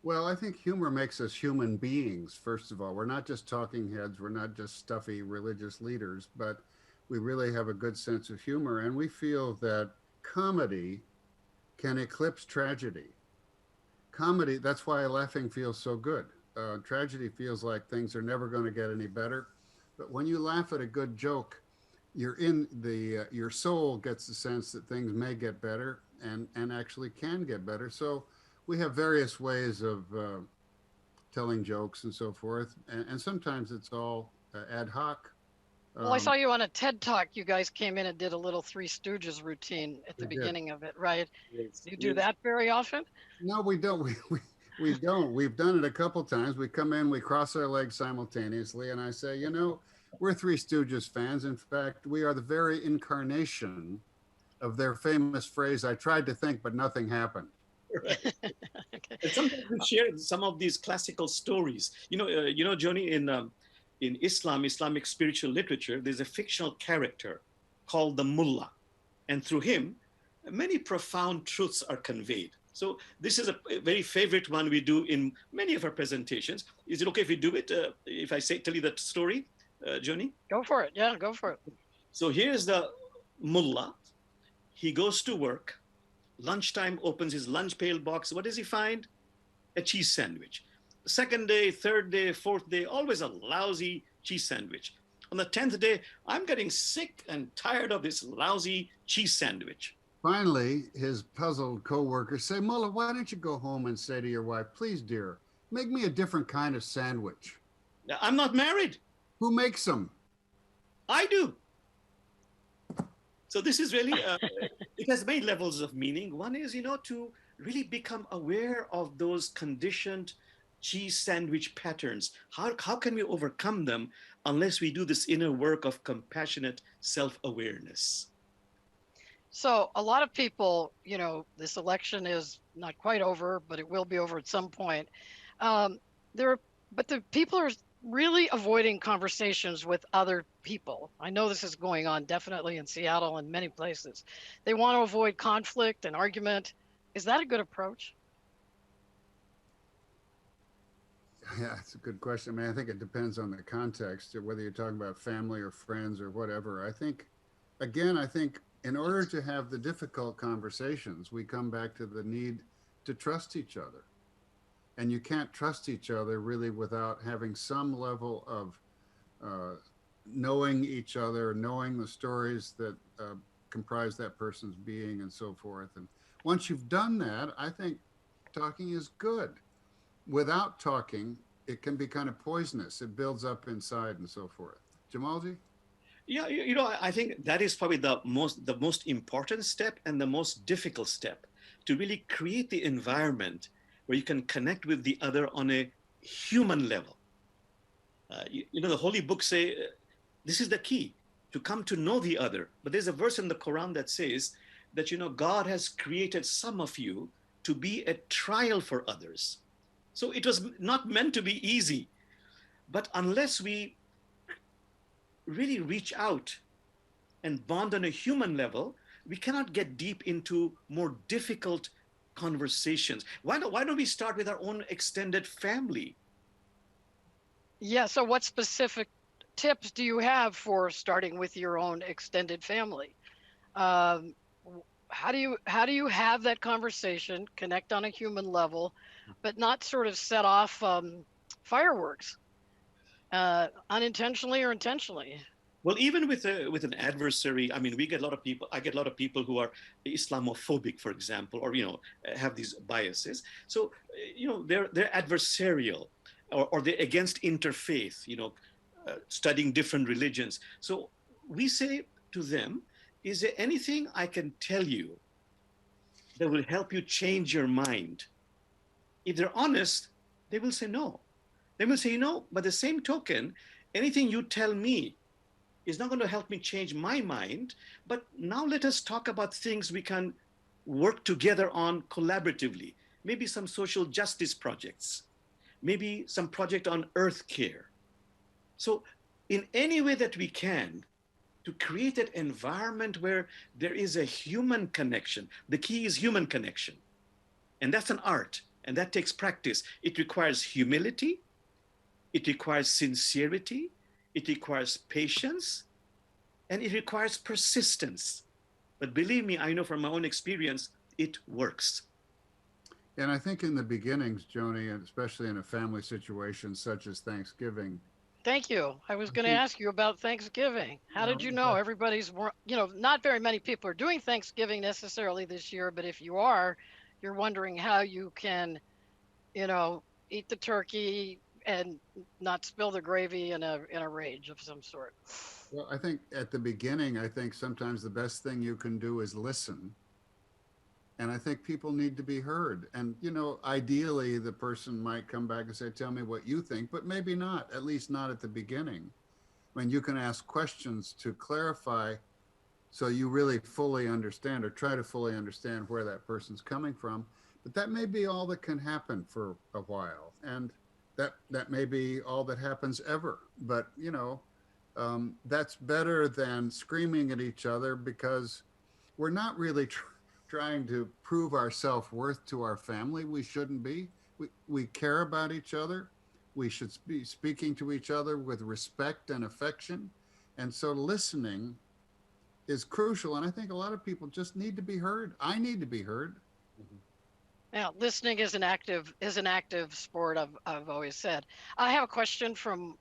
Well, I think humor makes us human beings, first of all. We're not just talking heads, we're not just stuffy religious leaders, but we really have a good sense of humor. And we feel that comedy can eclipse tragedy. Comedy, that's why laughing feels so good. Tragedy feels like things are never going to get any better. But when you laugh at a good joke, your soul gets the sense that things may get better. and actually can get better. So we have various ways of telling jokes and so forth, and sometimes it's all ad hoc. Well, I saw you on a TED Talk. You guys came in and did a little Three Stooges routine at the We did. beginning of it, right? Yes, Do you do yes. that very often? No, we don't. We don't. We've done it a couple times. We come in, we cross our legs simultaneously, and I say, you know, we're Three Stooges fans. In fact, we are the very incarnation of their famous phrase, "I tried to think, but nothing happened." Right. Okay. And sometimes we share some of these classical stories. Joni, in Islamic spiritual literature, there's a fictional character called the mullah, and through him, many profound truths are conveyed. So this is a very favorite one we do in many of our presentations. Is it okay if we do it? If I tell you that story, Joni? Go for it. Yeah, go for it. So here's the mullah. He goes to work. Lunchtime, opens his lunch pail box. What does he find? A cheese sandwich. Second day, third day, fourth day, always a lousy cheese sandwich. On the 10th day, I'm getting sick and tired of this lousy cheese sandwich. Finally, his puzzled co-workers say, "Mullah, why don't you go home and say to your wife, 'Please, dear, make me a different kind of sandwich'?" Now, I'm not married. Who makes them? I do. So this is really, it has many levels of meaning. One is, to really become aware of those conditioned cheese sandwich patterns. How can we overcome them unless we do this inner work of compassionate self-awareness? So a lot of people, this election is not quite over, but it will be over at some point. But the people are really avoiding conversations with other people. I know this is going on definitely in Seattle and many places. They want to avoid conflict and argument. Is that a good approach? Yeah, it's a good question. I mean, I think it depends on the context, whether you're talking about family or friends or whatever. I think in order to have the difficult conversations, we come back to the need to trust each other. And you can't trust each other really without having some level of knowing each other, knowing the stories that comprise that person's being and so forth. And once you've done that, I think talking is good. Without talking, it can be kind of poisonous. It builds up inside and so forth. Jamalji? Yeah, I think that is probably the most important step and the most difficult step, to really create the environment where you can connect with the other on a human level. The holy books say this is the key, to come to know the other. But there's a verse in the Quran that says that, God has created some of you to be a trial for others. So it was not meant to be easy. But unless we really reach out and bond on a human level, we cannot get deep into more difficult conversations. Why don't we start with our own extended family? Yeah. So what specific tips do you have for starting with your own extended family? How do you have that conversation, connect on a human level, but not sort of set off fireworks unintentionally or intentionally? Well, even with an adversary, I mean, I get a lot of people who are Islamophobic, for example, or have these biases. So they're adversarial, or they're against interfaith, studying different religions. So we say to them, is there anything I can tell you that will help you change your mind? If they're honest, they will say no. They will say, by the same token, anything you tell me is not going to help me change my mind, but now let us talk about things we can work together on collaboratively. Maybe some social justice projects, maybe some project on earth care. So in any way that we can, to create that environment where there is a human connection. The key is human connection. And that's an art, and that takes practice. It requires humility, it requires sincerity, it requires patience, and it requires persistence. But believe me, I know from my own experience, it works. And I think in the beginnings, Joni, and especially in a family situation such as Thanksgiving, Thank you. I was going to See, ask you about Thanksgiving. How did you know? but Everybody's, not very many people are doing Thanksgiving necessarily this year, but if you are, you're wondering how you can, eat the turkey and not spill the gravy in a rage of some sort. well, I think at the beginning, I think sometimes the best thing you can do is listen. And I think people need to be heard. And, ideally, the person might come back and say, tell me what you think, but maybe not, at least not at the beginning. When you can ask questions to clarify so you really fully understand or try to fully understand where that person's coming from. But that may be all that can happen for a while. And that may be all that happens ever. But, that's better than screaming at each other, because we're not really trying to prove our self-worth to our family. We shouldn't be. We care about each other. We should be speaking to each other with respect and affection. And so listening is crucial. And I think a lot of people just need to be heard. I need to be heard. Yeah, listening is an active sport. I've always said. I have a question from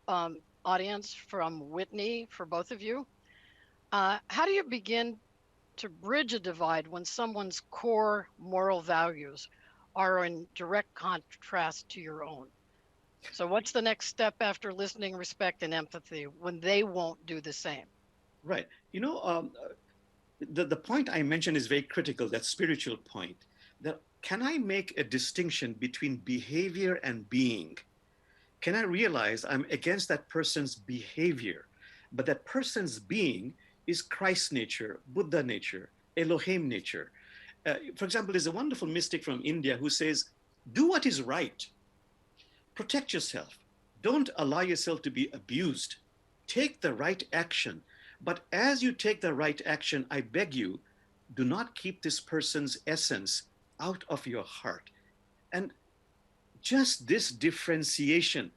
audience from Whitney for both of you. How do you begin to bridge a divide when someone's core moral values are in direct contrast to your own? So what's the next step after listening, respect, and empathy when they won't do the same? Right. The point I mentioned is very critical, that spiritual point. That can I make a distinction between behavior and being? Can I realize I'm against that person's behavior, but that person's being is Christ's nature, Buddha nature, Elohim nature. For example, there's a wonderful mystic from India who says, do what is right. Protect yourself. Don't allow yourself to be abused. Take the right action. But as you take the right action, I beg you, do not keep this person's essence out of your heart. And just this differentiation,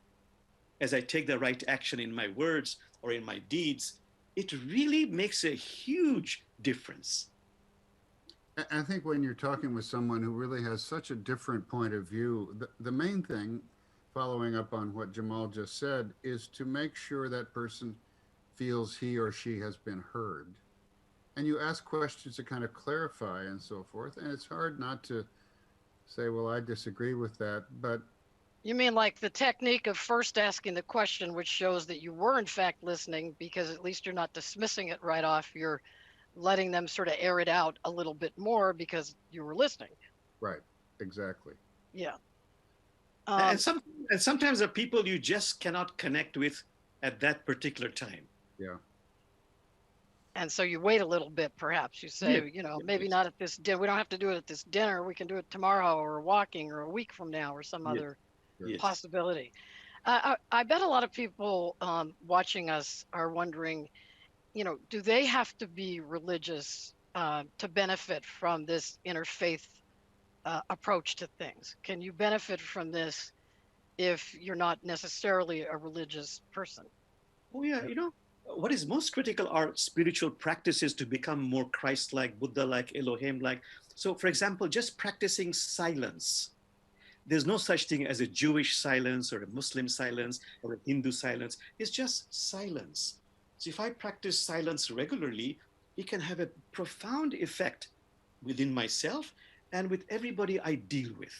as I take the right action in my words or in my deeds, it really makes a huge difference. I think when you're talking with someone who really has such a different point of view, the main thing, following up on what Jamal just said, is to make sure that person feels he or she has been heard. And you ask questions to kind of clarify and so forth. And it's hard not to say, well, I disagree with that. But you mean like the technique of first asking the question, which shows that you were in fact listening, because at least you're not dismissing it right off. You're letting them sort of air it out a little bit more because you were listening. Right. Exactly. Yeah. And sometimes there are people you just cannot connect with at that particular time. Yeah. And so you wait a little bit, perhaps. You say, maybe not at this dinner. We don't have to do it at this dinner. We can do it tomorrow or walking or a week from now or some other possibility. I bet a lot of people watching us are wondering, do they have to be religious to benefit from this interfaith approach to things? Can you benefit from this if you're not necessarily a religious person? Oh, yeah. What is most critical are spiritual practices to become more Christ-like, Buddha-like, Elohim-like. So, for example, just practicing silence. There's no such thing as a Jewish silence or a Muslim silence or a Hindu silence. It's just silence. So if I practice silence regularly, it can have a profound effect within myself and with everybody I deal with.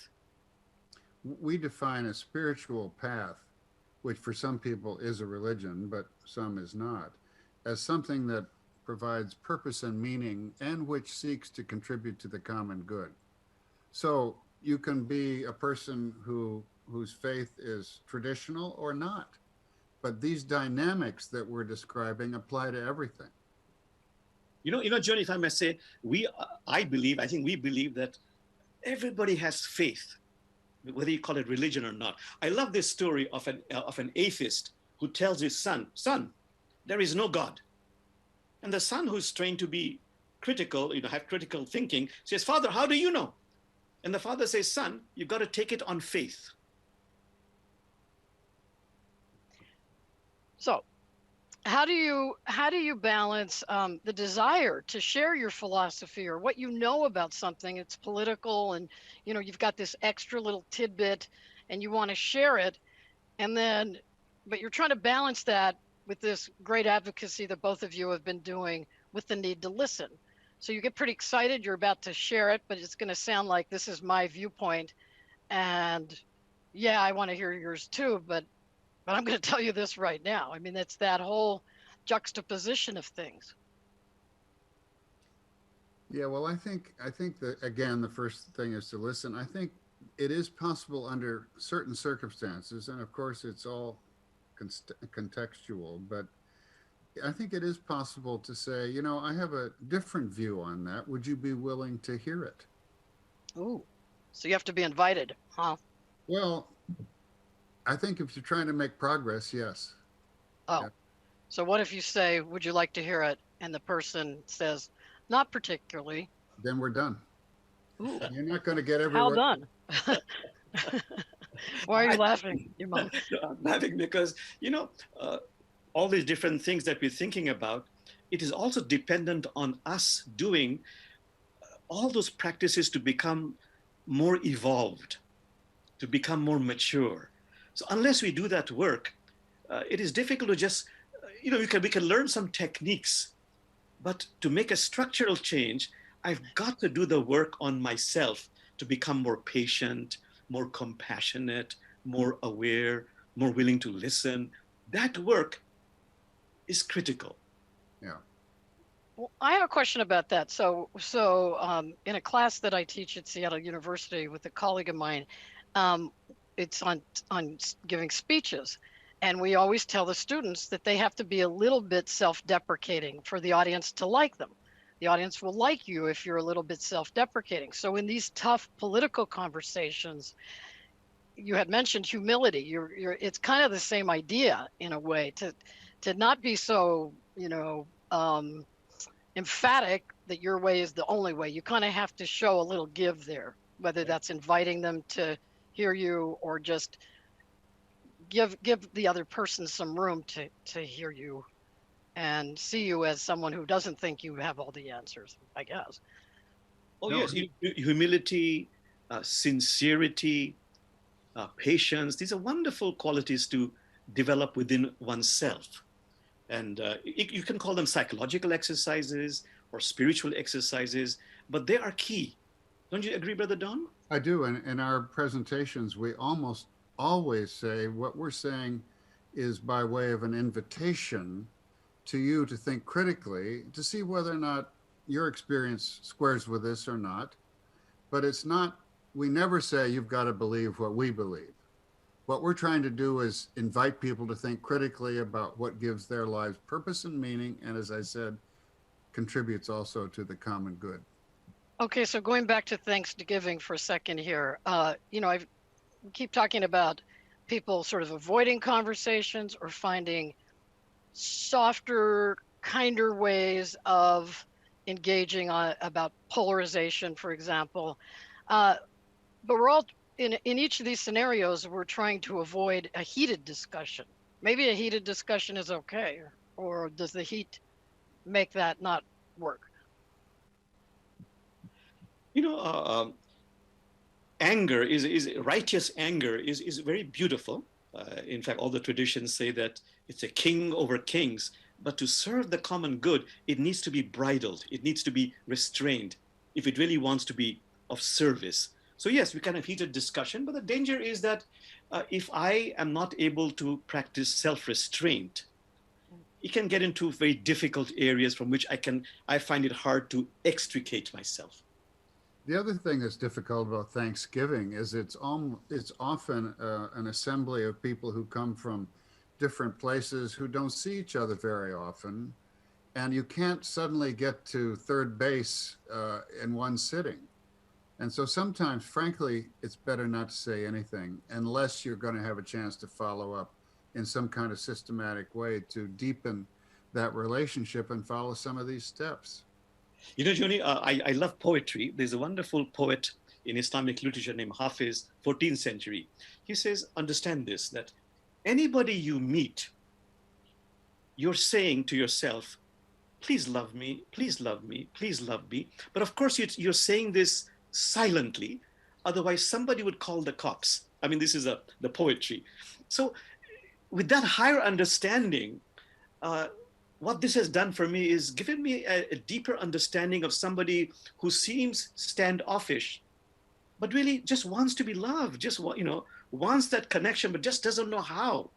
We define a spiritual path, which for some people is a religion, but some is not, as something that provides purpose and meaning and which seeks to contribute to the common good. So you can be a person whose faith is traditional or not, but these dynamics that we're describing apply to everything. Johnny, if I may say, I think we believe that everybody has faith, whether you call it religion or not. I love this story of an atheist who tells his son, there is no God. And the son, who's trained to be critical, have critical thinking, says, Father, how do you know? And the father says, son, you've got to take it on faith. So how do you balance the desire to share your philosophy or what you know about something? It's political, and you've got this extra little tidbit and you want to share it, and then but you're trying to balance that with this great advocacy that both of you have been doing with the need to listen. So you get pretty excited, you're about to share it, but it's going to sound like this is my viewpoint. And yeah, I want to hear yours too, but I'm going to tell you this right now. I mean, it's that whole juxtaposition of things. Yeah, well, I think that again, the first thing is to listen. I think it is possible under certain circumstances, and of course, it's all contextual. But I think it is possible to say, you know, I have a different view on that. Would you be willing to hear it? Ooh, so you have to be invited, huh? Well, I think if you're trying to make progress, yes. Oh, Yeah. so what if you say, would you like to hear it? And the person says, not particularly. Then we're done. Ooh, You're not going to get how everyone. done? Why are you laughing, your mom? I'm laughing because, all these different things that we're thinking about, it is also dependent on us doing all those practices to become more evolved, to become more mature. So unless we do that work, it is difficult to just, we can learn some techniques, but to make a structural change, I've got to do the work on myself to become more patient, more compassionate, more aware, more willing to listen. That work is critical. Yeah. Well, I have a question about that. So in a class that I teach at Seattle University with a colleague of mine, it's on giving speeches. And we always tell the students that they have to be a little bit self-deprecating for the audience to like them. The audience will like you if you're a little bit self-deprecating. So in these tough political conversations, you had mentioned humility. It's kind of the same idea in a way, to not be so, emphatic that your way is the only way. You kind of have to show a little give there, whether that's inviting them to hear you or just give the other person some room to hear you and see you as someone who doesn't think you have all the answers, I guess. Oh, No, yes, humility, sincerity, patience, these are wonderful qualities to develop within oneself. And you can call them psychological exercises or spiritual exercises, but they are key. Don't you agree, Brother Don? I do. And in our presentations, we almost always say what we're saying is by way of an invitation to you to think critically, to see whether or not your experience squares with this or not. But it's not, we never say you've got to believe what we believe. What we're trying to do is invite people to think critically about what gives their lives purpose and meaning, and as I said, contributes also to the common good. Okay, so going back to Thanksgiving for a second here, I keep talking about people sort of avoiding conversations or finding softer, kinder ways of engaging about polarization, for example. But we're all in each of these scenarios, we're trying to avoid a heated discussion. Maybe a heated discussion is okay, or does the heat make that not work? Anger is righteous anger is very beautiful. In fact, all the traditions say that it's a king over kings. But to serve the common good, it needs to be bridled. It needs to be restrained if it really wants to be of service. So yes, we can have heated discussion, but the danger is that if I am not able to practice self-restraint, it can get into very difficult areas from which I find it hard to extricate myself. The other thing that's difficult about Thanksgiving is it's often an assembly of people who come from different places who don't see each other very often, and you can't suddenly get to third base in one sitting. And so sometimes, frankly, it's better not to say anything unless you're going to have a chance to follow up in some kind of systematic way to deepen that relationship and follow some of these steps. Joni, I love poetry. There's a wonderful poet in Islamic literature named Hafiz, 14th century. He says, understand this, that anybody you meet, you're saying to yourself, please love me, please love me, please love me. But of course, you're saying this silently. Otherwise, somebody would call the cops. I mean, this is the poetry. So with that higher understanding, what this has done for me is given me a deeper understanding of somebody who seems standoffish, but really just wants to be loved, just wants that connection, but just doesn't know how.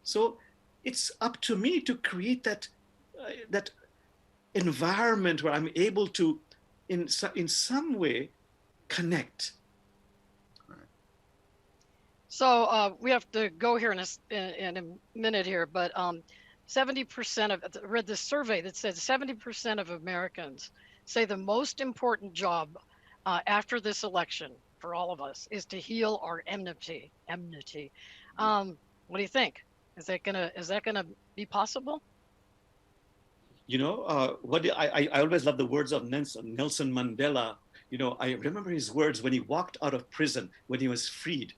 So it's up to me to create that environment where I'm able to, in some way, connect. So we have to go here in a minute here, but 70% of, I read this survey that said 70% of Americans say the most important job after this election for all of us is to heal our enmity. What do you think? Is that gonna be possible? I always love the words of Nelson Mandela. I remember his words when he walked out of prison, when he was freed.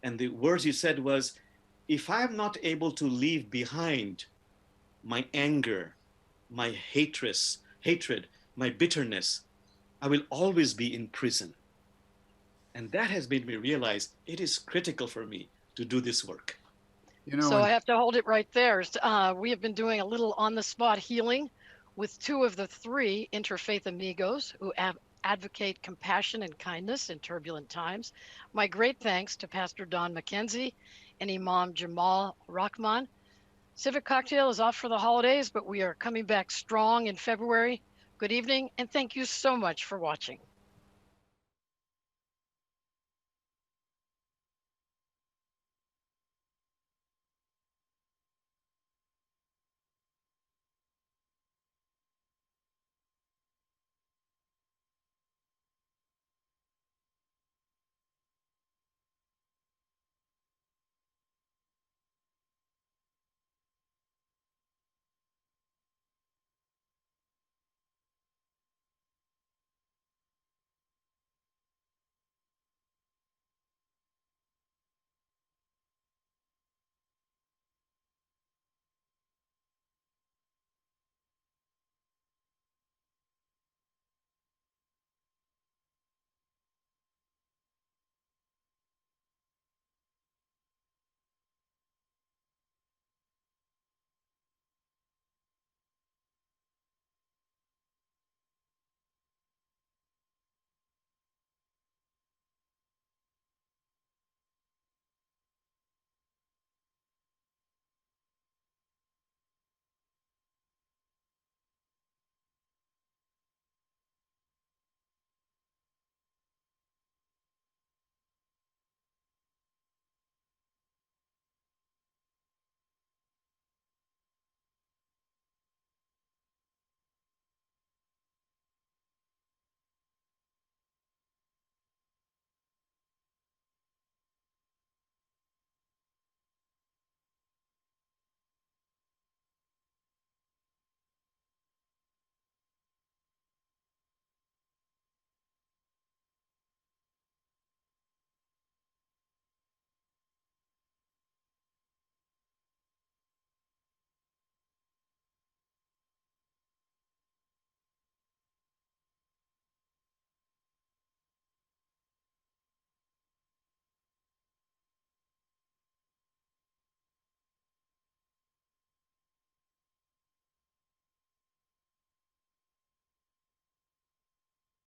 And the words he said was, if I'm not able to leave behind my anger, my hatred, my bitterness, I will always be in prison. And that has made me realize it is critical for me to do this work. So I have to hold it right there. We have been doing a little on-the-spot healing with 2 of the 3 Interfaith Amigos who advocate compassion and kindness in turbulent times. My great thanks to Pastor Don Mackenzie and Imam Jamal Rahman. Civic Cocktail is off for the holidays, but we are coming back strong in February. Good evening, and thank you so much for watching.